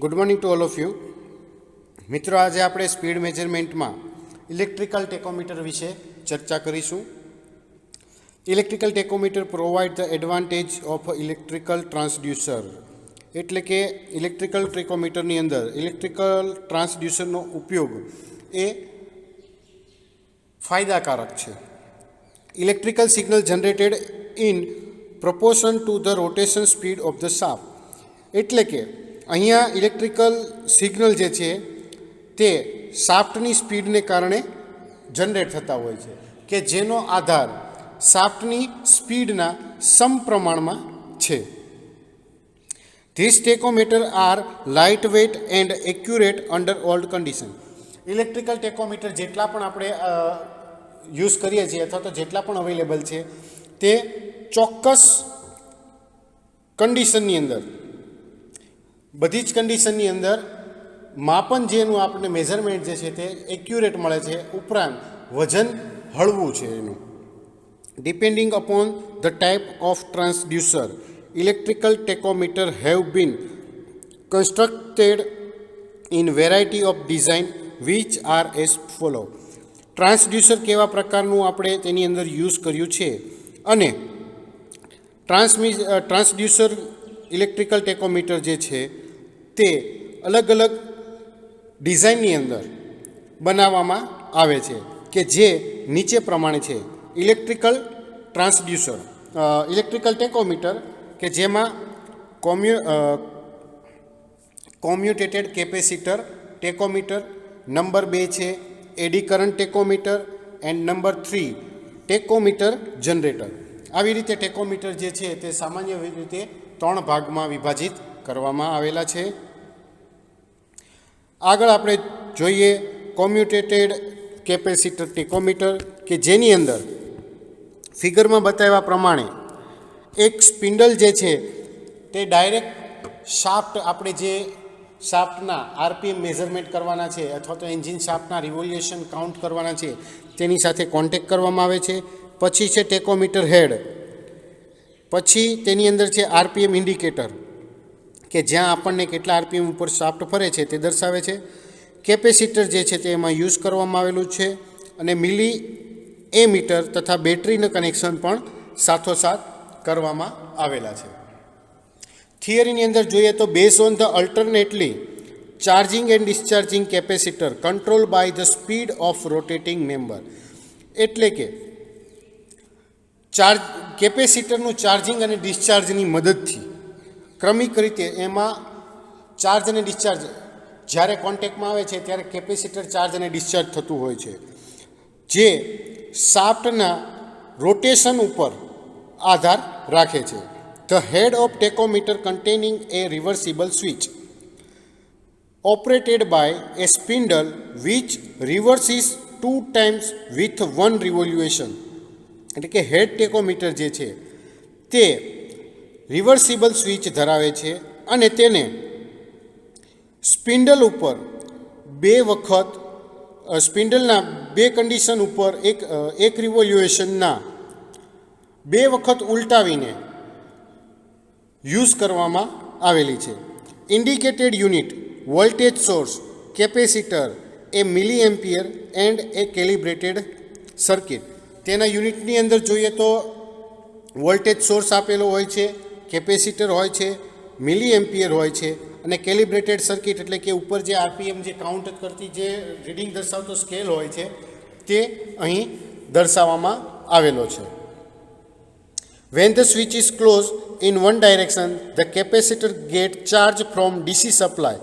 Good morning to all of you મિત્રો. આજે આપણે સ્પીડ મેજરમેન્ટમાં ઇલેક્ટ્રિકલ ટેકોમીટર વિશે ચર્ચા કરીશું. Electrical tachometer provide the advantage of electrical transducer, એટલે કે ઇલેક્ટ્રિકલ ટેકોમીટરની અંદર ઇલેક્ટ્રિકલ ટ્રાન્સડ્યુસરનો ઉપયોગ એ ફાયદાકારક છે. Electrical signal generated in proportion to the rotation speed of the shaft, એટલે કે અહીંયા ઇલેક્ટ્રિકલ સિગ્નલ જે છે તે શાફ્ટની સ્પીડને કારણે જનરેટ થતા હોય છે, કે જેનો આધાર શાફ્ટની સ્પીડના સમપ્રમાણમાં છે. This tachometer are light weight and accurate under all condition. Electrical tachometer જેટલા પણ આપણે યુઝ કરીએ છીએ અથવા તો જેટલા પણ અવેલેબલ છે તે ચોક્કસ કન્ડિશનની અંદર, બધી જ કન્ડિશનની અંદર માપન જેનું આપણને મેઝરમેન્ટ જે છે તે એક્યુરેટ મળે છે, ઉપરાંત વજન હળવું છે એનું. Depending upon the type of transducer, electrical tachometer have been constructed in variety of design which are as follow. Transducer કેવા પ્રકારનું આપણે તેની અંદર યુઝ કર્યું છે અને ટ્રાન્સડ્યુસર ઇલેક્ટ્રિકલ ટેકોમીટર જે છે તે અલગ અલગ ડિઝાઇનની અંદર બનાવવામાં આવે છે, કે જે નીચે પ્રમાણે છે. ઇલેક્ટ્રિકલ ટ્રાન્સડ્યુસર ઇલેક્ટ્રિકલ ટેકોમીટર કે જેમાં કોમ્યુટેટેડ કેપેસિટર ટેકોમીટર, નંબર 2 છે eddy current tachometer, and number 3 tachometer generator. આવી રીતે ટેકોમીટર જે છે તે સામાન્ય રીતે 3 ભાગમાં વિભાજિત કરવામાં આવેલા છે. આગળ આપણે જોઈએ કોમ્યુટેટેડ કેપેસિટર ટેકોમીટર, કે જેની અંદર ફિગરમાં બતાવ્યા પ્રમાણે એક સ્પિન્ડલ જે છે તે ડાયરેક્ટ શાફ્ટ, આપણે જે શાફ્ટના આરપીએમ મેઝરમેન્ટ કરવાના છે અથવા તો એન્જિન શાફ્ટના રિવોલ્યુશન કાઉન્ટ કરવાના છે તેની સાથે કોન્ટેક્ટ કરવામાં આવે છે. પછી છે ટેકોમીટર હેડ, પછી તેની અંદર છે આરપીએમ ઇન્ડિકેટર, કે જ્યાં આપણને કેટલા આરપીએમ ઉપર શાફ્ટ ફરે છે તે દર્શાવે છે. કેપેસિટર જે છે તે એમાં યુઝ કરવામાં આવેલું છે, અને મિલી મીટર તથા બેટરીનું કનેક્શન પણ સાથોસાથ કરવામાં આવેલા છે. થિયરીની અંદર જોઈએ તો base on the alternately charging and discharging capacitor control by the speed of rotating member, એટલે કે કેપેસિટરનું ચાર્જિંગ અને ડિસ્ચાર્જની મદદથી ક્રમિક રીતે એમાં ચાર્જ અને ડિસ્ચાર્જ જ્યારે કોન્ટેક્ટમાં આવે છે ત્યારે કેપેસિટર ચાર્જ અને ડિસ્ચાર્જ થતું હોય છે, જે શાફ્ટના રોટેશન ઉપર આધાર રાખે છે. The head of tachometer containing a reversible switch operated by a spindle which reverses 2 times with 1 revolution, એટલે કે હેડ ટેકોમીટર જે છે તે રિવર્સિબલ સ્વિચ ધરાવે છે અને તેને સ્પિન્ડલ ઉપર 2 વખત, સ્પિન્ડલના 2 કન્ડિશન ઉપર એક રિવોલ્યુશનના 2 વખત ઉલટાવીને યુઝ કરવામાં આવેલી છે. Indicated unit voltage source capacitor A milli ampere and A calibrated circuit. તેના યુનિટની અંદર જોઈએ તો વોલ્ટેજ સોર્સ આપેલો હોય છે, કેપેસિટર હોય છે, મિલી એમ્પિયર હોય છે, અને કેલિબ્રેટેડ સર્કિટ એટલે કે ઉપર જે આરપીએમ જે કાઉન્ટ કરતી જે રીડિંગ દર્શાવતો સ્કેલ હોય છે તે અહીં દર્શાવવામાં આવેલો છે. When the switch is closed in one direction, the capacitor get charge from DC supply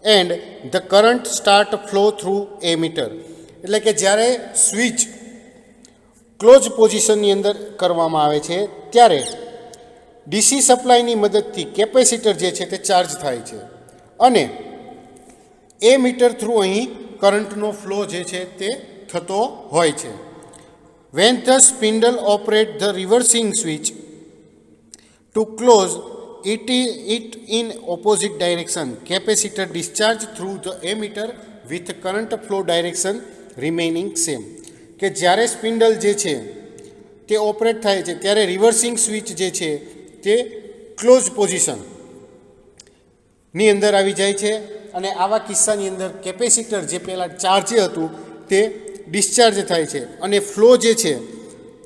and the current start flow through ammeter, એટલે કે જ્યારે સ્વિચ ક્લોઝ પોઝિશનની અંદર કરવામાં આવે છે ત્યારે ડીસી સપ્લાયની મદદથી કેપેસિટર જે છે તે ચાર્જ થાય છે અને એ મીટર થ્રુ અહીં કરંટનો ફ્લો જે છે તે થતો હોય છે. When the spindle operates the reversing switch to close it in opposite direction, capacitor discharge through the ammeter with current flow direction remaining same, કે જ્યારે સ્પિન્ડલ જે છે તે ઓપરેટ થાય છે ત્યારે રિવર્સિંગ સ્વિચ જે છે તે ક્લોઝ પોઝિશન ની અંદર આવી જાય છે અને આવા કિસ્સાની અંદર કેપેસિટર જે પહેલાં ચાર્જ હતું તે ડિસ્ચાર્જ થાય છે અને ફ્લો જે છે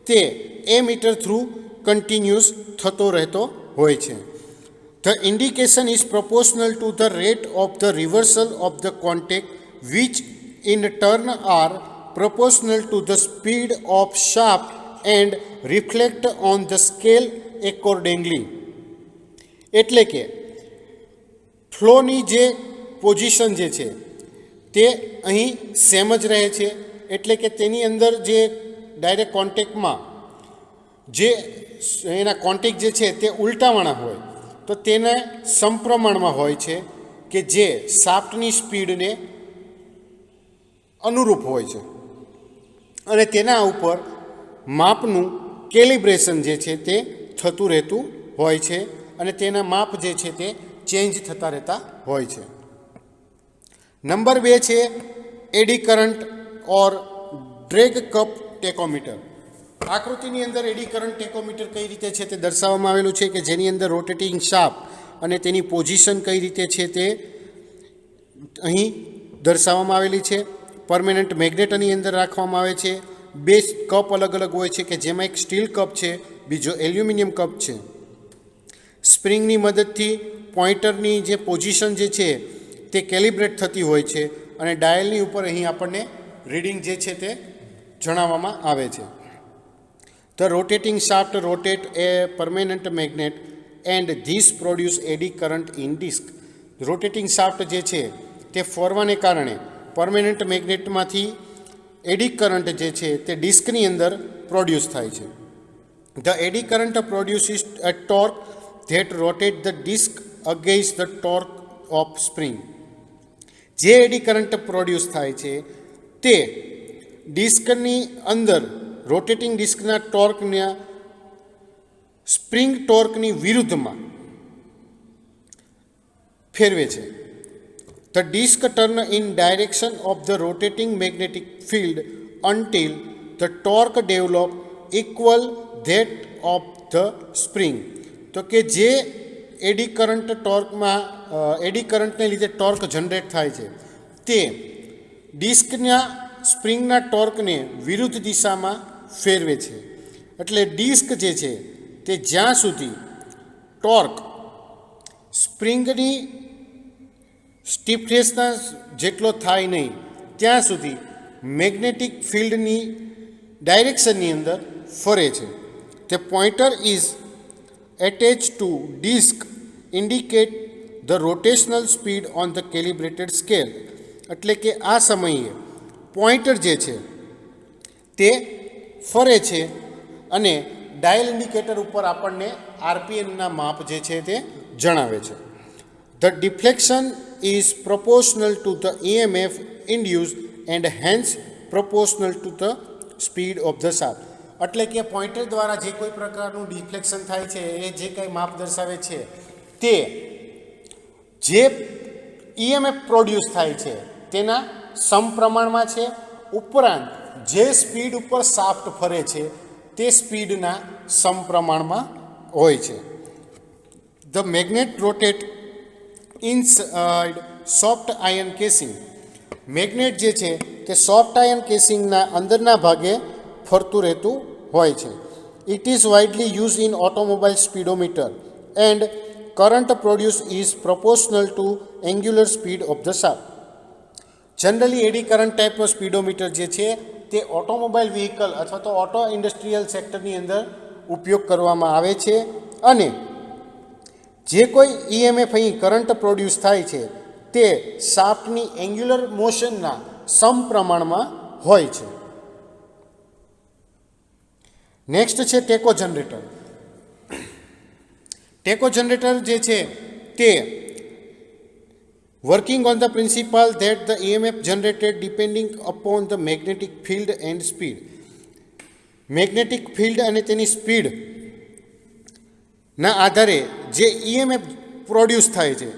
તે એ મીટર થ્રુ કન્ટિન્યુઅસ થતો રહેતો હોય છે. The indication is proportional to the rate of the reversal of the contact, which in turn are proportional to the speed of shaft and reflect on the scale accordingly. એટલે કે ફ્લોની જે position જે છે તે અહીં સેમ જ રહે છે, એટલે કે તેની અંદર જે ડાયરેક્ટ કોન્ટેક્ટમાં જે એના કોન્ટેક્ટ જે છે તે ઉલટાવાળા હોય તો તેને સમપ્રમાણમાં હોય છે કે જે શાફ્ટની સ્પીડને અનુરૂપ હોય છે અને તેના ઉપર માપનું કેલિબ્રેશન જે છે તે થતું રહેતું હોય છે અને તેના માપ જે છે તે ચેન્જ થતા રહેતા હોય છે. નંબર 2 છે એડી કરંટ ઓર ડ્રેગ કપ ટેકોમીટર. આકૃતિની અંદર એડી કરંટ ટેકોમીટર કઈ રીતે છે તે દર્શાવવામાં આવેલું છે કે જેની અંદર રોટેટિંગ શાફ્ટ અને તેની પોઝિશન કઈ રીતે છે તે અહીં દર્શાવવામાં આવેલી છે. પરમેનન્ટ મેગ્નેટની અંદર રાખવામાં આવે છે. 2 કપ અલગ અલગ હોય છે કે જેમાં એક સ્ટીલ કપ છે, બીજો એલ્યુમિનિયમ કપ છે. સ્પ્રિંગની મદદથી પોઇન્ટરની જે પોઝિશન જે છે તે કેલિબ્રેટ થતી હોય છે અને ડાયલની ઉપર અહીં આપણને રીડિંગ જે છે તે જણાવવામાં આવે છે. The rotating shaft rotate a permanent magnet and this produce eddy current in disk. Rotating shaft જે છે તે ફરવાને કારણે પરમેનન્ટ મેગ્નેટમાંથી એડી કરંટ જે છે તે ડિસ્કની અંદર પ્રોડ્યુસ થાય છે. The eddy current produces a torque that rotates the disk against the torque of spring. જે એડી કરંટ પ્રોડ્યુસ થાય છે તે ડિસ્કની અંદર રોટેટિંગ ડિસ્કના ટોર્કના સ્પ્રિંગ ટોર્કની વિરુદ્ધમાં ફેરવે છે. The disk turn in direction of the rotating magnetic field until the torque develop equal that of the spring. તો કે જે એડી કરંટ ટોર્કમાં એડી કરંટને લીધે ટોર્ક જનરેટ થાય છે તે ડિસ્કના સ્પ્રિંગના ટોર્કને વિરુદ્ધ દિશામાં ફેરવે છે. એટલે ડિસ્ક જે છે તે જ્યાં સુધી ટોર્ક સ્પ્રિંગની સ્ટીફનેસના જેટલો થાય નહીં ત્યાં સુધી મેગ્નેટિક ફિલ્ડની ડાયરેક્શનની અંદર ફરે છે. The pointer is attached to disc indicate the rotational speed on the calibrated scale. એટલે કે આ સમયે પોઇન્ટર જે છે તે ફરે છે અને ડાયલ ઇન્ડિકેટર ઉપર આપણને આરપીએમના માપ જે છે તે જણાવે છે. The deflection is proportional to the EMF induced and hence proportional to the speed of the shaft. એટલે કે પોઇન્ટર દ્વારા જે કોઈ પ્રકારનું ડિફ્લેક્શન થાય છે એ જે કંઈ માપ દર્શાવે છે તે જે EMF પ્રોડ્યુસ થાય છે તેના સમપ્રમાણમાં છે. ઉપરાંત જે સ્પીડ ઉપર શાફ્ટ ફરે છે તે સ્પીડના સમપ્રમાણમાં હોય છે. The magnet rotate inside soft iron casing. Magnet જે છે તે સોફ્ટ આયર્ન કેસિંગના અંદરના ભાગે ફરતું રહેતું હોય છે. It is widely used in automobile speedometer and current produced is proportional to angular speed of the shaft. Generally eddy current ટાઈપનો સ્પીડોમીટર જે છે તે ઓટોમોબાઈલ વ્હીકલ અથવા તો ઓટો ઇન્ડસ્ટ્રીયલ સેક્ટરની અંદર ઉપયોગ કરવામાં આવે છે અને જે કોઈ ઈએમએફ અહીં કરંટ પ્રોડ્યુસ થાય છે તે શાફ્ટની એન્ગ્યુલર મોશનના સમપ્રમાણમાં હોય છે. નેક્સ્ટ છે ટેકો જનરેટર. ટેકો જનરેટર જે છે તે working on the principle that the EMF generated depending upon the magnetic field and speed. Magnetic field અને તેની સ્પીડ ના આધારે જે EMF પ્રોડ્યુસ થાય છે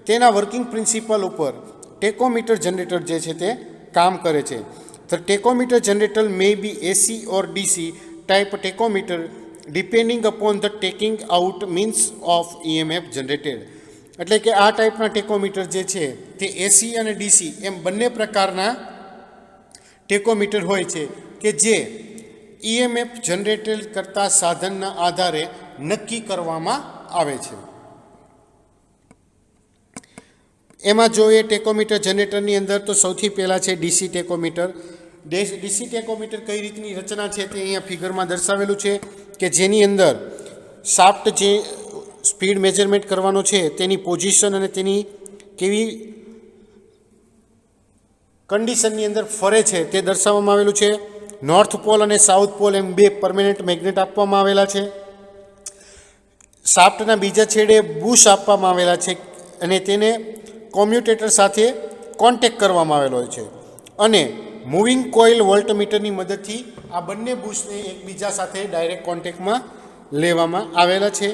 તેના વર્કિંગ પ્રિન્સિપલ ઉપર ટેકોમીટર જનરેટર જે છે તે કામ કરે છે. The tachometer generator may be AC or DC type tachometer depending upon the taking out means of EMF generated. એટલે કે આ ટાઈપના ટેકોમીટર જે છે તે એસી અને ડીસી એમ બંને પ્રકારના ટેકોમીટર હોય છે કે જે ઈએમએફ જનરેટ કરતા સાધનના આધારે નક્કી કરવામાં આવે છે. એમાં જોઈએ ટેકોમીટર જનરેટરની અંદર તો સૌથી પહેલાં છે ડીસી ટેકોમીટર. ડીસી ટેકોમીટર કઈ રીતની રચના છે તે અહીંયા ફિગરમાં દર્શાવેલું છે કે જેની અંદર શાફ્ટ જે સ્પીડ મેજરમેન્ટ કરવાનો છે તેની પોઝિશન અને તેની કેવી કન્ડિશનની અંદર ફરે છે તે દર્શાવવામાં આવેલું છે. નોર્થ પોલ અને સાઉથ પોલ એમ બે પરમેનન્ટ મેગ્નેટ આપવામાં આવેલા છે. શાફ્ટના બીજા છેડે બુશ આપવામાં આવેલા છે અને તેને કોમ્યુટેટર સાથે કોન્ટેક્ટ કરવામાં આવેલો છે અને મૂવિંગ કોઇલ વોલ્ટમીટરની મદદથી આ બંને બુશને એકબીજા સાથે ડાયરેક્ટ કોન્ટેક્ટમાં લેવામાં આવેલા છે.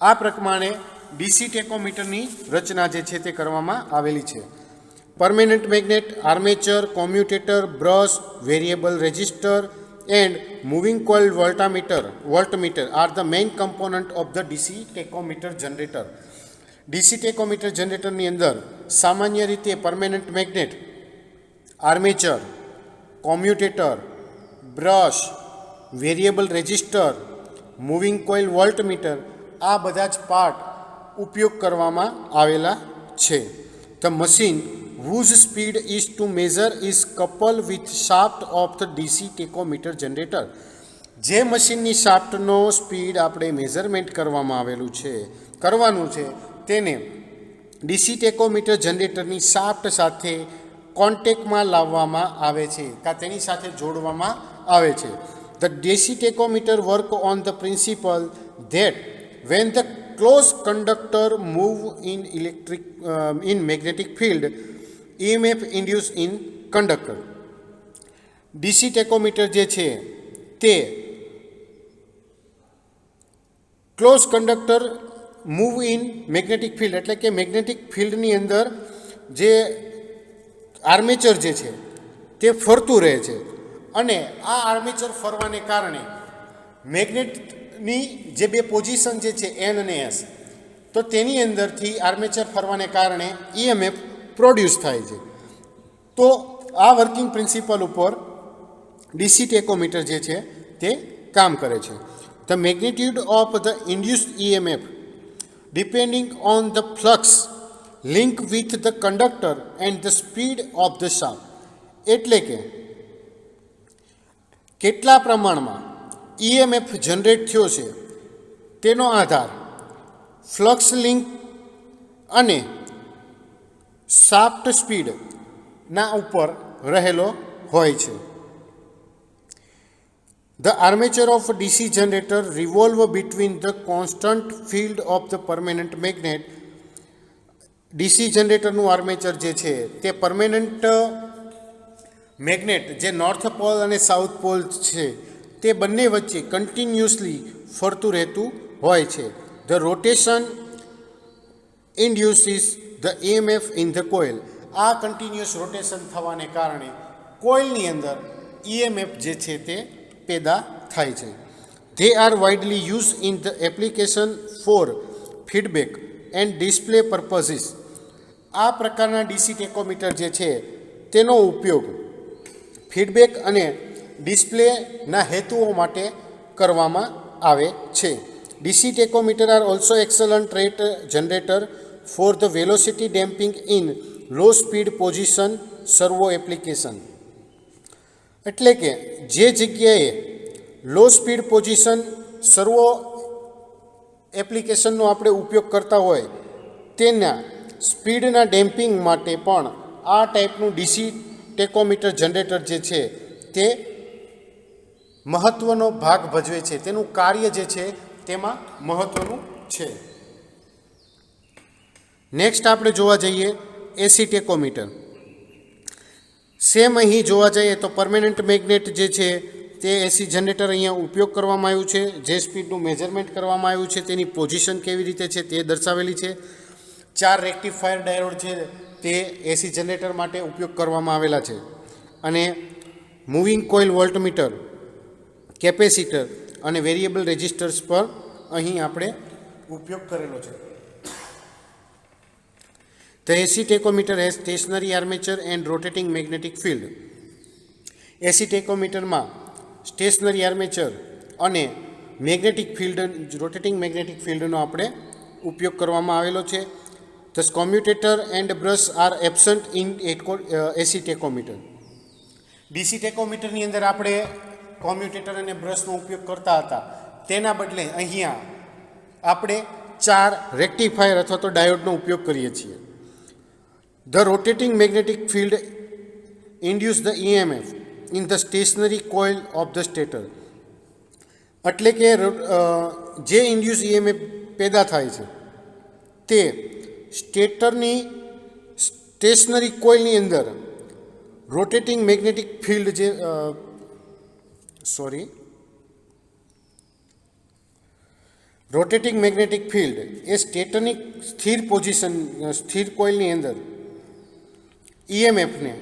આ પ્રમાણે ડીસી ટેકોમીટરની રચના જે છે તે કરવામાં આવેલી છે. Permanent magnet, armature, commutator, brush, variable resistor and moving coil voltmeter are the main component of the DC tachometer generator. DC tachometer જનરેટરની અંદર સામાન્ય રીતે permanent magnet, armature, commutator, brush, variable resistor, moving coil voltmeter આ બધા જ part ઉપયોગ કરવામાં આવેલા છે. The machine whose speed is to measure is coupled with shaft of the DC tachometer generator. જે મશીનની શાફ્ટનો સ્પીડ આપણે મેઝરમેન્ટ કરવાનું છે તેને ડીસી ટેકોમીટર જનરેટરની શાફ્ટ સાથે કોન્ટેક્ટમાં લાવવામાં આવે છે કાં તેની સાથે જોડવામાં આવે છે. The DC tachometer work on the principle that when the closed conductor move in magnetic field EMF induced in conductor. DC tachometer જે છે તે close conductor move in magnetic field એટલે કે મેગ્નેટિક ફિલ્ડની અંદર જે આર્મેચર જે છે તે ફરતું રહે છે અને આ આર્મેચર ફરવાને કારણે મેગ્નેટની જે બે પોઝિશન જે છે એન અને એસ તો તેની અંદરથી આર્મેચર ફરવાને કારણે ઈએમએફ પ્રોડ્યુસ થાય છે. તો આ વર્કિંગ પ્રિન્સિપલ ઉપર ડીસી ટેકોમીટર જે છે તે કામ કરે છે. The magnitude of the induced EMF depending on the flux link with the conductor and the speed of the shaft. એટલે કે કેટલા પ્રમાણમાં ઈએમએફ જનરેટ થયો છે તેનો આધાર ફ્લક્સ લિંક અને શાફ્ટ સ્પીડના ઉપર રહેલો હોય છે. The armature of DC generator revolve between the constant field of the permanent magnet. DC જનરેટરનું આર્મેચર જે છે તે પરમેનન્ટ મેગ્નેટ જે નોર્થ પોલ અને સાઉથ પોલ છે તે બંને વચ્ચે કન્ટિન્યુઅસલી ફરતું રહેતું હોય છે. The rotation induces the EMF in the coil. આ કન્ટિન્યુઅસ રોટેશન થવાને કારણે કોઇલની અંદર ઈએમએફ જે છે તે પેદા થાય છે. They are widely use in the application for feedback and display purposes. આ પ્રકારના ડીસી ટેકોમીટર જે છે તેનો ઉપયોગ ફીડબેક અને ડિસ્પ્લેના હેતુઓ માટે કરવામાં આવે છે. DC tachometer are also excellent rate generator for the velocity damping in low speed position servo application. એટલે કે જે જગ્યાએ લો સ્પીડ પોઝિશન સર્વો એપ્લિકેશનનો આપણે ઉપયોગ કરતા હોય તેના સ્પીડના ડેમ્પિંગ માટે પણ આ ટાઈપનું ડીસી ટેકોમીટર જનરેટર જે છે તે મહત્ત્વનો ભાગ ભજવે છે. તેનું કાર્ય જે છે તેમાં મહત્ત્વનું છે. નેક્સ્ટ આપણે જોવા જઈએ એસી ટેકોમીટર. સેમ અહીં જોવા જઈએ તો પરમેનન્ટ મેગ્નેટ જે છે તે એસી જનરેટર અહીંયા ઉપયોગ કરવામાં આવ્યું છે. જે સ્પીડનું મેજરમેન્ટ કરવામાં આવ્યું છે તેની પોઝિશન કેવી રીતે છે તે દર્શાવેલી છે. 4 રેક્ટિફાયર ડાયોડ છે તે એસી જનરેટર માટે ઉપયોગ કરવામાં આવેલા છે અને મૂવિંગ કોઇલ વોલ્ટમીટર, કેપેસિટર અને વેરિયેબલ રેઝિસ્ટર્સ પર અહીં આપણે ઉપયોગ કરેલો છે. The AC tachometer has stationary armature and rotating magnetic field. AC tachometerમાં સ્ટેશનરી આર્મેચર અને મેગ્નેટિક ફિલ્ડ રોટેટિંગ મેગ્નેટિક ફિલ્ડનો આપણે ઉપયોગ કરવામાં આવેલો છે. Thus commutator and brush are absent in AC tachometer. DC ટેકોમીટરની અંદર આપણે કોમ્યુટેટર અને બ્રશનો ઉપયોગ કરતા હતા, તેના બદલે અહીંયા આપણે 4 રેક્ટિફાયર અથવા તો ડાયોડનો ઉપયોગ કરીએ છીએ. The rotating magnetic field induce the EMF in the stationary coil of the stator. એટલે કે જે ઇન્ડ્યુસ EMF પેદા થાય છે તે સ્ટેટરની સ્ટેશનરી કોઇલની અંદર rotating magnetic field rotating magnetic field એ સ્ટેટરની સ્થિર કોઇલની અંદર EMFને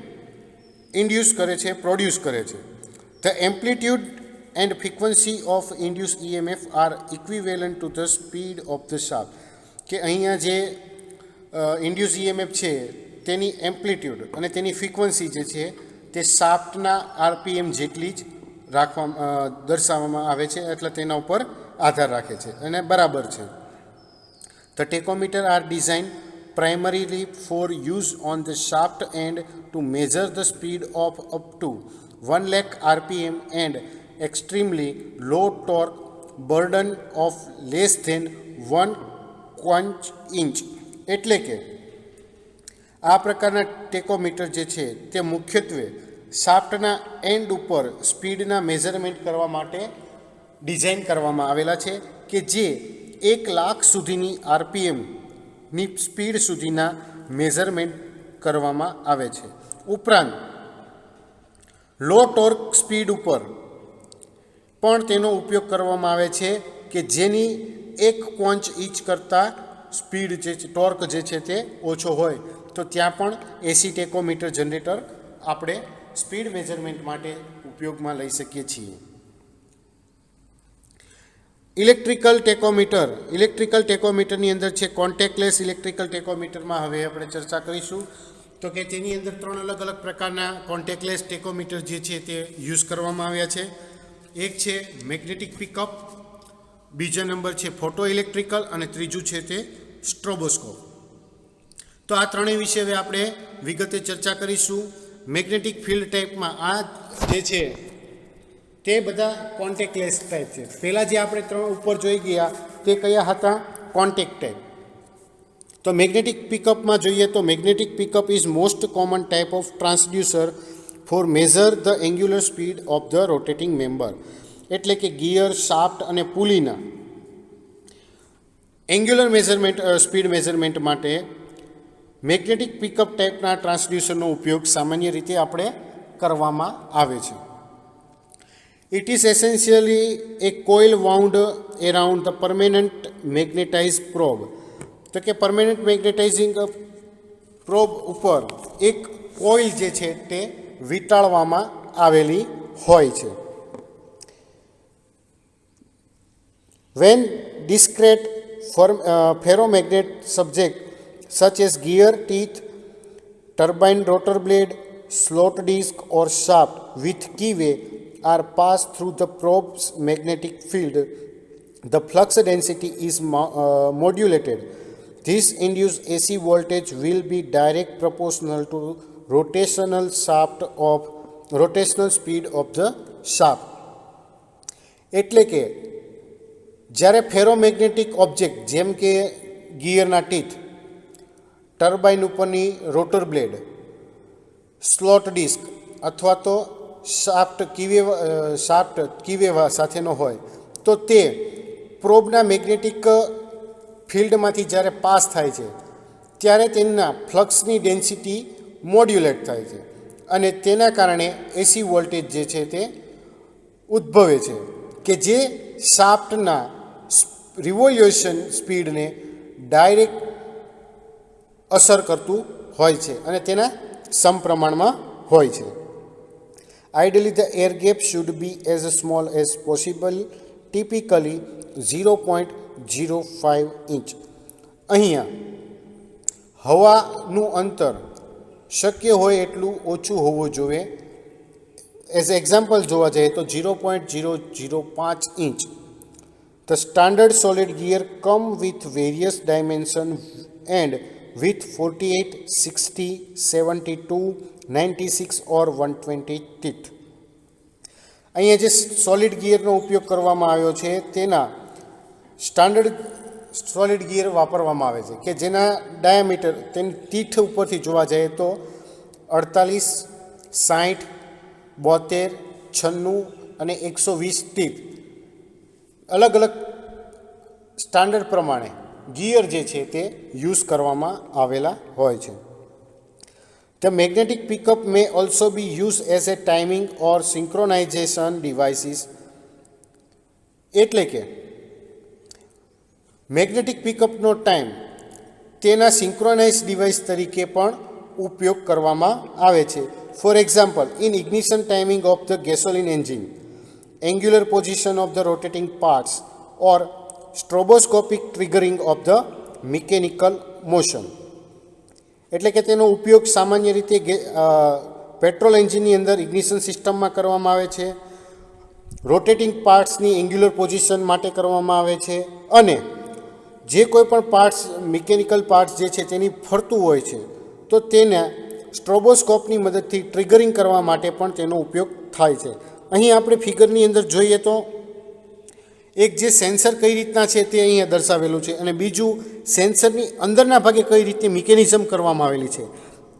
ઇન્ડ્યુસ કરે છે, પ્રોડ્યુસ કરે છે. The amplitude and frequency of induce EMF are equivalent to the speed of the shaft. કે અહીંયા જે ઇન્ડ્યુસ EMF છે તેની એમ્પ્લિટ્યુડ અને તેની ફ્રીક્વન્સી જે છે તે શાફ્ટના RPM જેટલી જ દર્શાવવામાં આવે છે, એટલે તેના ઉપર આધાર રાખે છે અને બરાબર છે. The tachometer are design primarily for use on the shaft end to measure the speed of up to 1 lakh RPM and extremely low torque burden of less than 1 quanch inch. એટલે કે આ પ્રકારના ટેકોમીટર જે છે તે મુખ્યત્વે શાફ્ટના એન્ડ ઉપર સ્પીડના measurement કરવા માટે ડિઝાઇન કરવામાં આવેલા છે કે જે 1 લાખ સુધીની RPMની સ્પીડ સુધીના મેઝરમેન્ટ કરવામાં આવે છે. ઉપરાંત લો ટોર્ક સ્પીડ ઉપર પણ તેનો ઉપયોગ કરવામાં આવે છે કે જેની 1 ક્વોન્ચ ઇંચ કરતાં સ્પીડ જે ટોર્ક જે છે તે ઓછો હોય તો ત્યાં પણ એસી ટેકોમીટર જનરેટર આપણે સ્પીડ મેઝરમેન્ટ માટે ઉપયોગમાં લઈ શકીએ છીએ. ઇલેક્ટ્રિકલ ટેકોમીટરની અંદર છે કોન્ટેક્ટલેસ ઇલેક્ટ્રિકલ ટેકોમીટરમાં હવે આપણે ચર્ચા કરીશું. તો કે તેની અંદર 3 અલગ અલગ પ્રકારના કોન્ટેક્ટલેસ ટેકોમીટર જે છે તે યુઝ કરવામાં આવ્યા છે. એક છે મેગ્નેટિક પિકઅપ, બીજો નંબર છે ફોટો ઇલેક્ટ્રિકલ અને ત્રીજું છે તે સ્ટ્રોબોસ્કોપ. તો આ ત્રણેય વિશે હવે આપણે વિગતે ચર્ચા કરીશું. મેગ્નેટિક ફિલ્ડ ટાઈપમાં આ જે છે તે બધા કોન્ટેક્ટલેસ ટાઈપ છે. પહેલાં જે આપણે 3 ઉપર જોઈ ગયા તે કયા હતા? Contact type. તો મેગ્નેટિક પિકઅપમાં જોઈએ તો magnetic pickup is most common type of transducer for measure the angular speed of the rotating member. એટલે કે ગિયર, શાફ્ટ અને પુલીના એન્ગ્યુલર સ્પીડ મેઝરમેન્ટ માટે મેગ્નેટિક પિકઅપ ટાઈપના ટ્રાન્સડ્યુસરનો ઉપયોગ સામાન્ય રીતે આપણે કરવામાં આવે છે. It is essentially a coil wound around the permanent magnetized probe. તો કે પરમેનન્ટ મેગ્નેટાઇઝિંગ પ્રોબ ઉપર એક કોઇલ જે છે તે વીંટાળવામાં આવેલી હોય છે. When discrete ferromagnet subject such as gear, teeth, turbine rotor blade, slot disc or shaft with keyway are passed through the probe's magnetic field, the flux density is modulated. This induced AC voltage will be direct proportional to rotational speed of the shaft. એટલે કે જ્યારે ferromagnetic object જેમ કે ગિયરના teeth, turbine ઉપરની rotor blade, slot disk અથવા તો shaft કીવે સાથેનો હોય તો તે પ્રોબના મેગ્નેટિક ફિલ્ડમાંથી જ્યારે પાસ થાય છે ત્યારે તેના ફ્લક્સની ડેન્સિટી મોડ્યુલેટ થાય છે અને તેના કારણે એસી વોલ્ટેજ જે છે તે ઉદ્ભવે છે કે જે શાફ્ટના રિવોલ્યુશન સ્પીડને ડાયરેક્ટ અસર કરતું હોય છે અને તેના સમપ્રમાણમાં હોય છે. Ideally, the air gap should be as small as possible, typically 0.05 inch. અહીંયા હવાનું અંતર શક્ય હોય એટલું ઓછું હોવું જોઈએ. એઝ એક્ઝામ્પલ જોવા જઈએ તો 0.005 inch. The standard solid gear come with various dimension and with 48, 60, 72, 96 or 120 teeth. અહીંયા જે સોલિડ ગિયરનો ઉપયોગ કરવામાં આવ્યો છે તેના સ્ટાન્ડર્ડ સોલિડ ગિયર વાપરવામાં આવે છે કે જેના ડાયામીટર તેની તીઠ ઉપરથી જોવા જઈએ તો 48, 60, 72, 96 અને 120 ટીથ અલગ અલગ સ્ટાન્ડર્ડ પ્રમાણે ગિયર જે છે તે યુઝ કરવામાં આવેલા હોય છે. The magnetic pickup may also be use as a timing or synchronization devices. એટલે કે મેગ્નેટિક પિકઅપનો ટાઈમ તેના સિંક્રોનાઇઝ ડિવાઇસ તરીકે પણ ઉપયોગ કરવામાં આવે છે. For example, in ignition timing of the gasoline engine, angular position of the rotating parts or stroboscopic triggering of the mechanical motion. એટલે કે તેનો ઉપયોગ સામાન્ય રીતે પેટ્રોલ એન્જિનની અંદર ઇગ્નિશન સિસ્ટમમાં કરવામાં આવે છે, રોટેટિંગ પાર્ટ્સની એંગ્યુલર પોઝિશન માટે કરવામાં આવે છે, અને જે કોઈ પણ પાર્ટ્સ મિકેનિકલ પાર્ટ્સ જે છે તેની ફરતું હોય છે તો તેને સ્ટ્રોબોસ્કોપની મદદથી ટ્રિગરિંગ કરવા માટે પણ તેનો ઉપયોગ થાય છે. અહીં આપણે ફિગરની અંદર જોઈએ તો એક જે સેન્સર કઈ રીતના છે તે અહીંયા દર્શાવેલું છે અને બીજું સેન્સરની અંદરના ભાગે કઈ રીતે મિકેનિઝમ કરવામાં આવેલી છે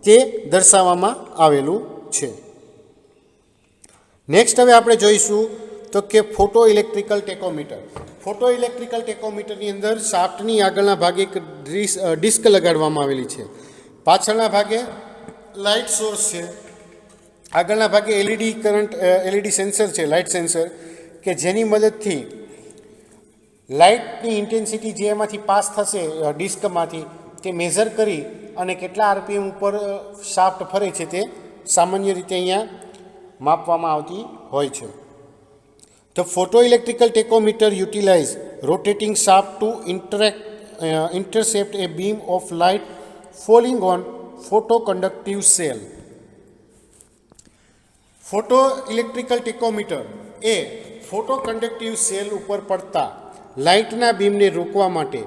તે દર્શાવવામાં આવેલું છે. નેક્સ્ટ હવે આપણે જોઈશું તો કે ફોટો ઇલેક્ટ્રિકલ ટેકોમીટર. ફોટો ઇલેક્ટ્રિકલ ટેકોમીટરની અંદર શાફ્ટની આગળના ભાગે એક ડિસ્ક લગાડવામાં આવેલી છે, પાછળના ભાગે લાઇટ સોર્સ છે, આગળના ભાગે એલઈડી સેન્સર છે, લાઇટ સેન્સર, કે જેની મદદથી લાઇટની ઇન્ટેન્સિટી જે એમાંથી પાસ થશે ડિસ્કમાંથી તે મેઝર કરી અને કેટલા આરપીએમ ઉપર શાફ્ટ ફરે છે તે સામાન્ય રીતે અહીંયા માપવામાં આવતી હોય છે. The photoelectrical tachometer utilize rotating shaft to intercept a beam of light falling on photoconductive cell. Photoelectrical tachometer એ ફોટોકન્ડક્ટિવ સેલ ઉપર પડતા લાઇટના બીમને રોકવા માટે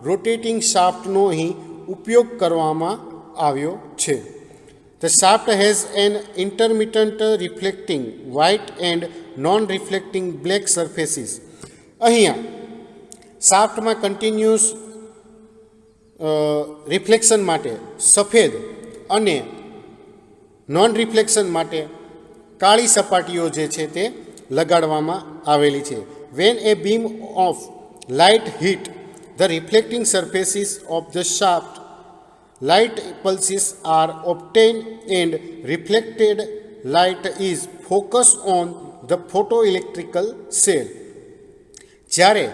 રોટેટિંગ શાફ્ટનો અહીં ઉપયોગ કરવામાં આવ્યો છે. The shaft has an intermittent reflecting white and non-reflecting black surfaces. અહીંયા શાફ્ટમાં કન્ટિન્યુઅસ રિફ્લેક્શન માટે સફેદ અને નોન રિફ્લેક્શન માટે કાળી સપાટીઓ જે છે તે લગાડવામાં આવેલી છે. When a beam of light hit the reflecting surfaces of the shaft, light pulses are obtained and reflected light is focused on the photoelectrical cell. જ્યારે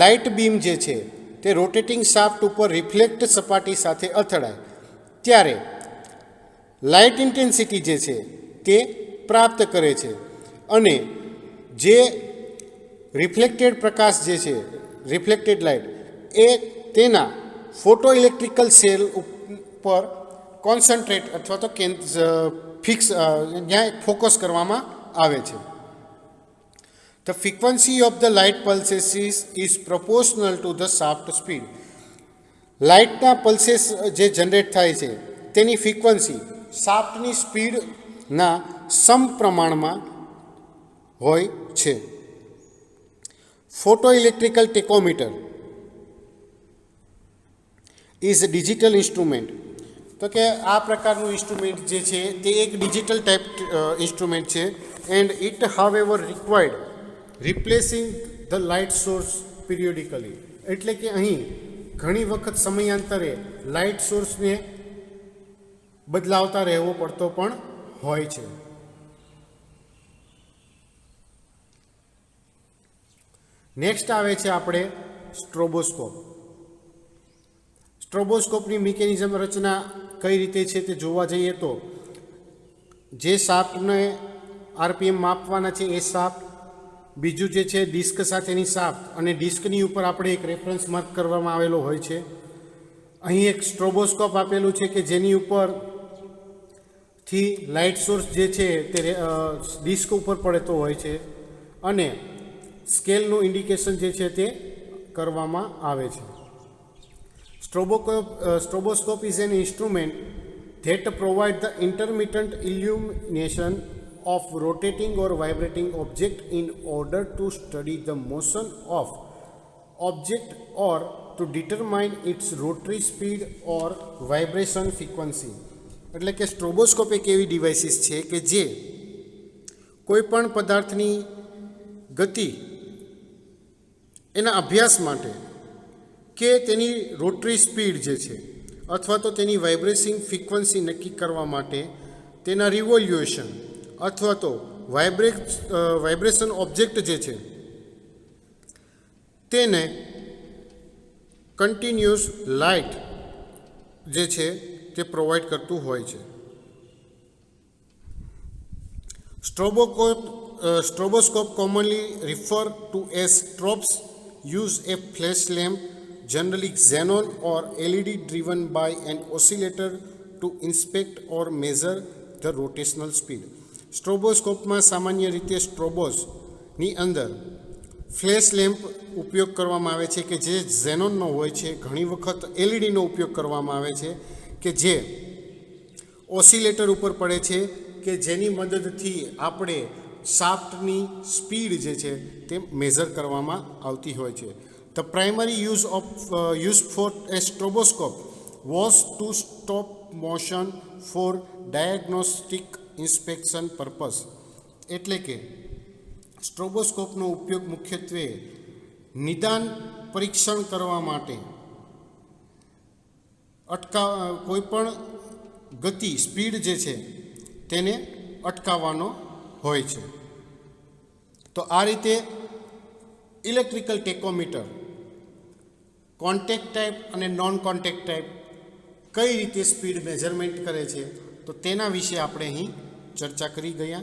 લાઇટ બીમ જે છે તે રોટેટિંગ શાફ્ટ ઉપર રિફ્લેક્ટ સપાટી સાથે અથડાય ત્યારે લાઇટ ઇન્ટેન્સિટી જે છે તે પ્રાપ્ત કરે છે અને જે રિફ્લેક્ટેડ પ્રકાશ જે છે રિફ્લેક્ટેડ લાઇટ એ તેના ફોટો ઇલેક્ટ્રિકલ સેલ ઉપર કોન્સન્ટ્રેટ અથવા તો ફિક્સ ત્યાં ફોકસ કરવામાં આવે છે. The frequency of the light pulses is proportional to the shaft speed. લાઇટના pulses જે જનરેટ થાય છે તેની ફ્રીક્વન્સી શાફ્ટની સ્પીડના સમપ્રમાણમાં હોય છે. Photo electrical tachometer is a digital instrument. તો કે આ પ્રકારનું ઇન્સ્ટ્રુમેન્ટ જે છે તે એક ડિજિટલ ટાઈપ ઇન્સ્ટ્રુમેન્ટ છે and it however required replacing the light source periodically. એટલે કે અહીં ઘણી વખત સમયાંતરે લાઇટ સોર્સને બદલાવતા રહેવો પડતો પણ હોય છે. નેક્સ્ટ આવે છે આપણે સ્ટ્રોબોસ્કોપ. સ્ટ્રોબોસ્કોપની મિકેનિઝમ રચના કઈ રીતે છે તે જોવા જઈએ તો જે શાફ્ટને આરપીએમ માપવાના છે એ શાફ્ટ, બીજું જે છે ડિસ્ક સાથેની શાફ્ટ અને ડિસ્કની ઉપર આપણે એક રેફરન્સ માર્ક કરવામાં આવેલો હોય છે. અહીં એક સ્ટ્રોબોસ્કોપ આપેલું છે કે જેની ઉપરથી લાઇટ સોર્સ જે છે તે ડિસ્ક ઉપર પડતો હોય છે અને સ્કેલનું ઇન્ડિકેશન જે છે તે કરવામાં આવે છે. Stroboscope is an instrument that provides the intermittent illumination of rotating or vibrating object in order to study the motion of object or to determine its rotary speed or vibration frequency. એટલે કે સ્ટ્રોબોસ્કોપ એક એવી devices છે કે જે કોઈપણ પદાર્થની ગતિ એના અભ્યાસ માટે કે તેની રોટરી સ્પીડ જે છે અથવા તો તેની વાઇબ્રેશિંગ ફ્રીક્વન્સી નક્કી કરવા માટે તેના રિવોલ્યુશન અથવા તો વાઇબ્રેશન ઓબ્જેક્ટ જે છે તેને કન્ટિન્યુઅસ લાઇટ જે છે તે પ્રોવાઈડ કરતું હોય છે. Stroboscope commonly referred to as strobes use a flash lamp, generally xenon or LED driven by an oscillator to inspect or measure the rotational speed. સ્ટ્રોબોસ્કોપમાં સામાન્ય રીતે સ્ટ્રોબોસની અંદર ફ્લેશ લેમ્પ ઉપયોગ કરવામાં આવે છે કે જે ઝેનોનનો હોય છે. ઘણી વખત એલઈડીનો ઉપયોગ કરવામાં આવે છે કે જે ઓસિલેટર ઉપર પડે છે કે જેની મદદથી આપણે શાફ્ટની સ્પીડ જે છે તે મેઝર કરવામાં આવતી હોય છે. The primary use for a stroboscope was to stop motion for diagnostic inspection purpose. એટલે કે સ્ટ્રોબોસ્કોપનો ઉપયોગ મુખ્યત્વે નિદાન પરીક્ષણ કરવા માટે કોઈપણ ગતિ સ્પીડ જે છે તેને અટકાવવાનો હોય છે. તો આ રીતે ઇલેક્ટ્રિકલ ટેકોમીટર કોન્ટેક્ટ ટાઈપ અને નોન કોન્ટેક્ટ ટાઈપ કઈ રીતે સ્પીડ મેઝરમેન્ટ કરે છે તો તેના વિશે આપણે અહીં ચર્ચા કરી ગયા.